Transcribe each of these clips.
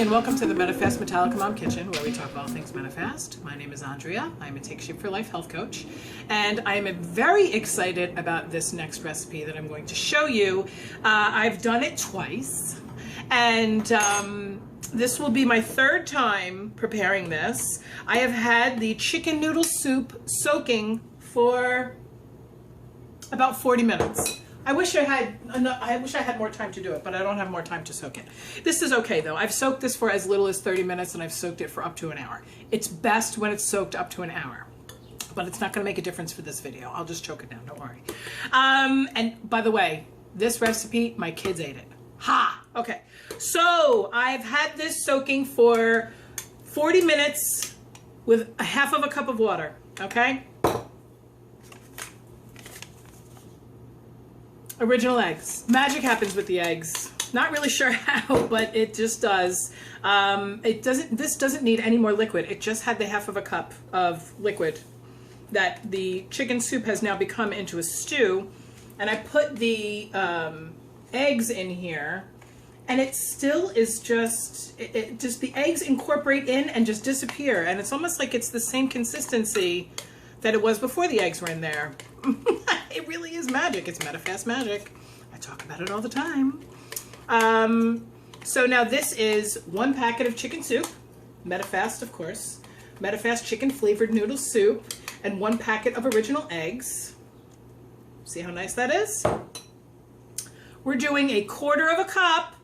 and welcome to the MedifastMetallicaMom kitchen, where we talk about all things Medifast. My name is Andrea. I'm a Take Shape for Life health coach, and I am very excited about this next recipe that I'm going to show you. I've done it twice, and this will be my third time preparing this. I have had the chicken noodle soup soaking for about 40 minutes. I wish I had more time to do it, but I don't have more time to soak it. This is okay though. I've soaked this for as little as 30 minutes and I've soaked it for up to an hour. It's best when it's soaked up to an hour, but it's not gonna make a difference for this video. I'll just choke it down, don't worry. And by the way, this recipe, my kids ate it. Ha! Okay, so I've had this soaking for 40 minutes with a half of a cup of water, okay? Original eggs. Magic happens with the eggs. Not really sure how, but it just does. This doesn't need any more liquid. It just had the half of a cup of liquid that the chicken soup has now become into a stew. And I put the eggs in here, and it still is just, just the eggs incorporate in and just disappear. And it's almost like it's the same consistency that it was before the eggs were in there. It really is magic. It's Medifast magic. I talk about it all the time. So now this is 1 packet of chicken soup, Medifast of course, Medifast chicken flavored noodle soup, and 1 packet of original eggs. See how nice that is? We're doing a quarter of a cup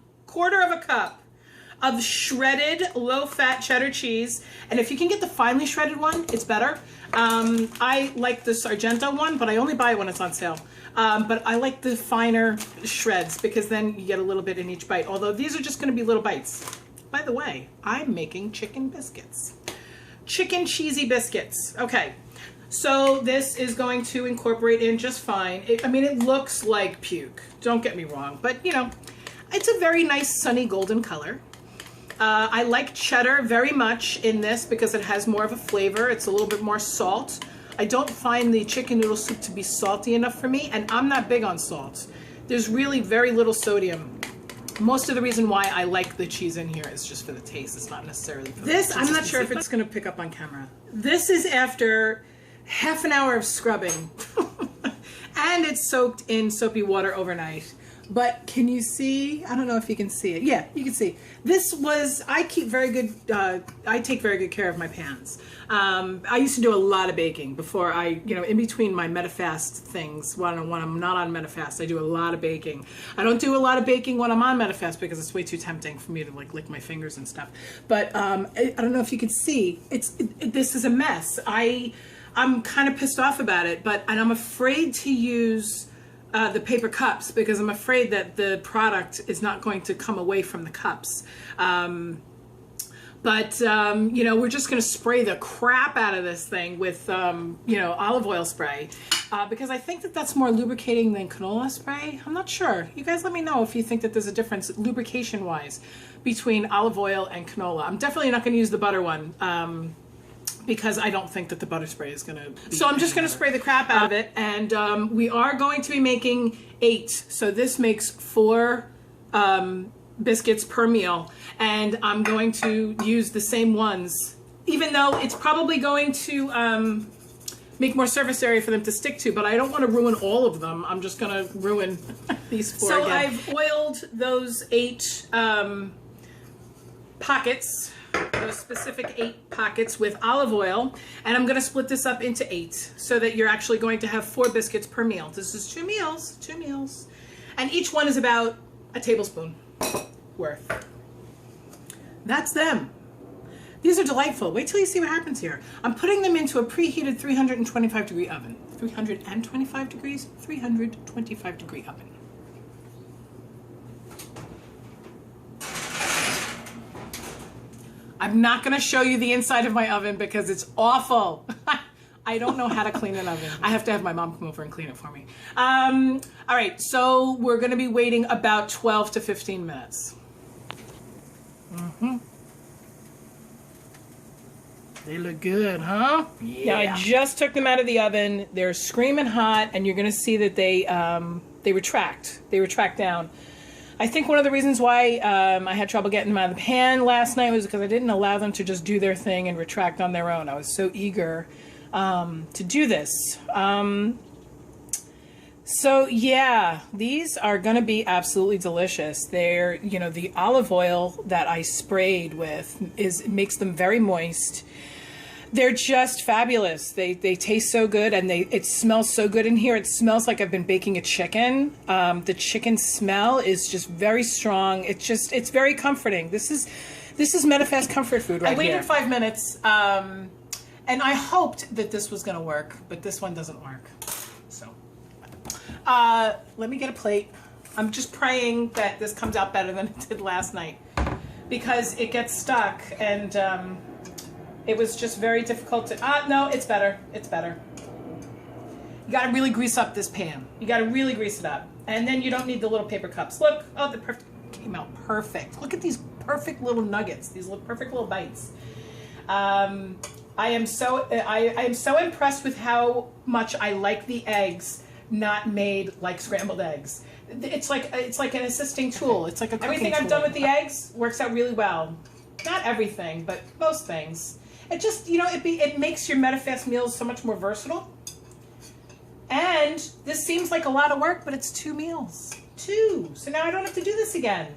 of shredded low-fat cheddar cheese, and if you can get the finely shredded one, it's better. I like the Sargento one, but I only buy it when it's on sale. But I like the finer shreds because then you get a little bit in each bite, although these are just going to be little bites. By the way, I'm making chicken biscuits. Chicken cheesy biscuits. Okay, so this is going to incorporate in just fine. I mean, it looks like puke, don't get me wrong, but you know, it's a very nice sunny golden color. I like cheddar very much in this because it has more of a flavor. It's a little bit more salt. I don't find the chicken noodle soup to be salty enough for me, and I'm not big on salt. There's really very little sodium. Most of the reason why I like the cheese in here is just for the taste. It's not necessarily for this. I'm not sure if it's going to pick up on camera. This is after half an hour of scrubbing, and it's soaked in soapy water overnight. But can you see? I don't know if you can see it. Yeah, you can see. This was, I take very good care of my pans. I used to do a lot of baking before in between my Medifast things, when I'm not on Medifast, I do a lot of baking. I don't do a lot of baking when I'm on Medifast because it's way too tempting for me to like lick my fingers and stuff. But I don't know if you can see, this is a mess. I'm kind of pissed off about it, and I'm afraid to use the paper cups because I'm afraid that the product is not going to come away from the cups. You know, we're just going to spray the crap out of this thing with, you know, olive oil spray because I think that that's more lubricating than canola spray. I'm not sure. You guys let me know if you think that there's a difference lubrication-wise between olive oil and canola. I'm definitely not going to use the butter one. Because I don't think that the butter spray is gonna be. So I'm just gonna spray the crap out of it, and we are going to be making 8. So this makes 4 biscuits per meal, and I'm going to use the same ones, even though it's probably going to make more surface area for them to stick to, but I don't want to ruin all of them. I'm just gonna ruin these 4 so again. I've oiled those 8 pockets, those specific 8 pockets with olive oil, and I'm going to split this up into 8 so that you're actually going to have 4 biscuits per meal. This is 2 meals, and each one is about a tablespoon worth. That's them. These are delightful. Wait till you see what happens here. I'm putting them into a preheated 325 degree oven. 325 degrees? 325 degree oven. I'm not going to show you the inside of my oven because it's awful. I don't know how to clean an oven. I have to have my mom come over and clean it for me. All right, so we're going to be waiting about 12 to 15 minutes. They look good, huh? Yeah. Now, I just took them out of the oven. They're screaming hot, and you're going to see that they retract. They retract down. I think one of the reasons why I had trouble getting them out of the pan last night was because I didn't allow them to just do their thing and retract on their own. I was so eager to do this. So yeah, these are going to be absolutely delicious. They're, you know, the olive oil that I sprayed with makes them very moist. They're just fabulous. They taste so good, and it smells so good in here. It smells like I've been baking a chicken. The chicken smell is just very strong. It's very comforting. This is Medifast comfort food right here. I waited 5 minutes, and I hoped that this was going to work, but this one doesn't work. So let me get a plate. I'm just praying that this comes out better than it did last night, because it gets stuck, and it was just very difficult to, no, it's better. It's better. You got to really grease up this pan. You got to really grease it up. And then you don't need the little paper cups. Look, oh, the perfect came out perfect. Look at these perfect little nuggets, these little perfect little bites. I am so impressed with how much I like the eggs not made like scrambled eggs. It's like an assisting tool. It's like a cooking everything tool. I've done with the eggs works out really well. Not everything, but most things. It just, you know, it makes your Medifast meals so much more versatile. And this seems like a lot of work, but it's 2 meals. 2. So now I don't have to do this again.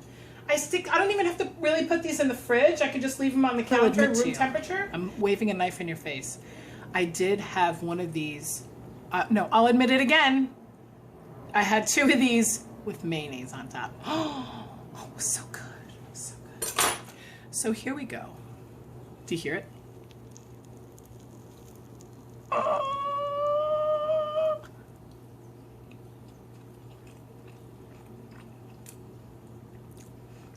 I don't even have to really put these in the fridge. I can just leave them on the counter, room temperature. I'm waving a knife in your face. I did have one of these. No, I'll admit it again. I had 2 of these with mayonnaise on top. Oh, it was so good. So good. So here we go. Do you hear it?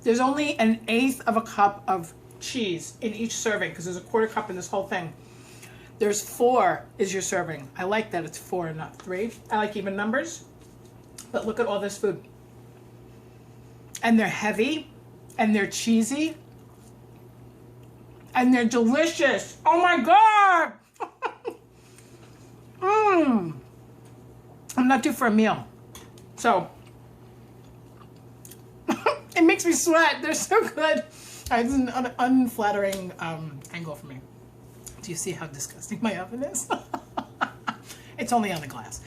There's only 1/8 of a cup of cheese in each serving, because there's a 1/4 cup in this whole thing. There's 4 is your serving. I like that it's 4 and not 3. I like even numbers. But look at all this food. And they're heavy, and they're cheesy, and they're delicious. Oh my God! I'm not due for a meal. So, it makes me sweat. They're so good. It's an unflattering angle for me. Do you see how disgusting my oven is? It's only on the glass.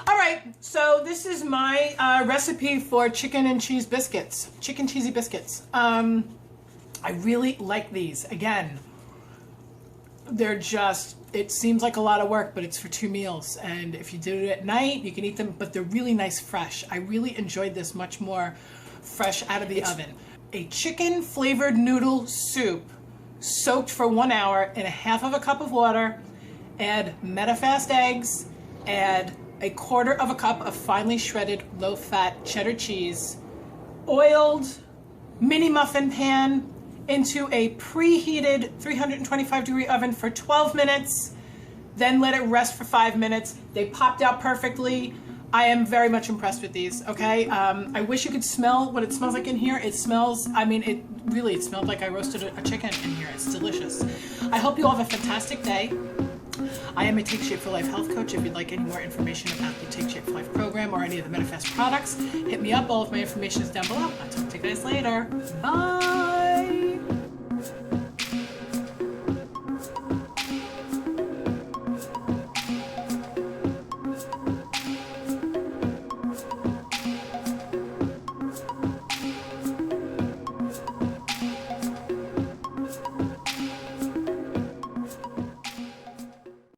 All right, so this is my recipe for chicken and cheese biscuits. Chicken cheesy biscuits. I really like these. Again, they're just, it seems like a lot of work, but it's for 2 meals. And if you do it at night, you can eat them, but they're really nice fresh. I really enjoyed this much more fresh out of the oven. A chicken flavored noodle soup soaked for 1 hour in 1/2 cup of water. Add Medifast eggs, add 1/4 cup of finely shredded low-fat cheddar cheese, oiled mini muffin pan into a preheated 325-degree oven for 12 minutes, then let it rest for 5 minutes. They popped out perfectly. I am very much impressed with these, okay? I wish you could smell what it smells like in here. It smells, I mean, it smelled like I roasted a chicken in here. It's delicious. I hope you all have a fantastic day. I am a Take Shape for Life health coach. If you'd like any more information about the Take Shape for Life program or any of the Medifast products, hit me up. All of my information is down below. I'll talk to you guys later. Bye.